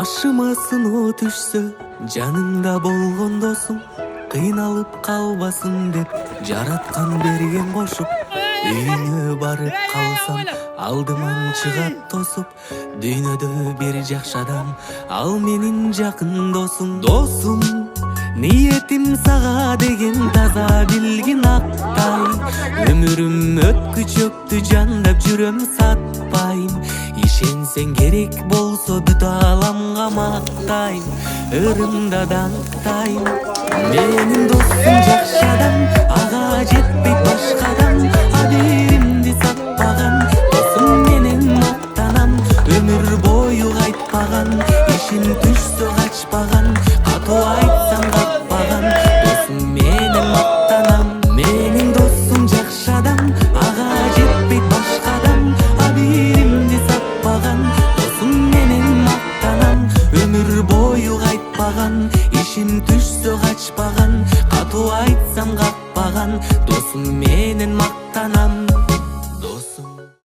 Башыма сыноо түшсө, жаныңда болгон досум, кыйналып калбасын деп жараткан берген кошуп. Үйүнө барып калсам, алдыман чыгат тосуп. Дүйнөдө бир жакшы адам, ал менин жакын досум. Досум, ниетим сага деген таза билгин актай. Өмүрүм өткүчөктү жандап жүрөм сатпайм. Ишенсең керек болсо бүт ааламга мактайм. Ырымда даңктайм. Менин досум жакшы адам, ага жетпейт башкадан. Абийиримди сатпаган, досум менен мактанам. Өмүр бою кайтпаган, ишин түшсө качпаган. Катуу айтсам какпаган, досум менен мактанам. Менин досум жакшы адам, ага жетпейт башкадан. Абийиримди сатпаган, досум менен мактанам. Өмүр бою кайтпаган, ишин түшсө качпаган. Катуу айтсам какпаган, досум менен мактанам.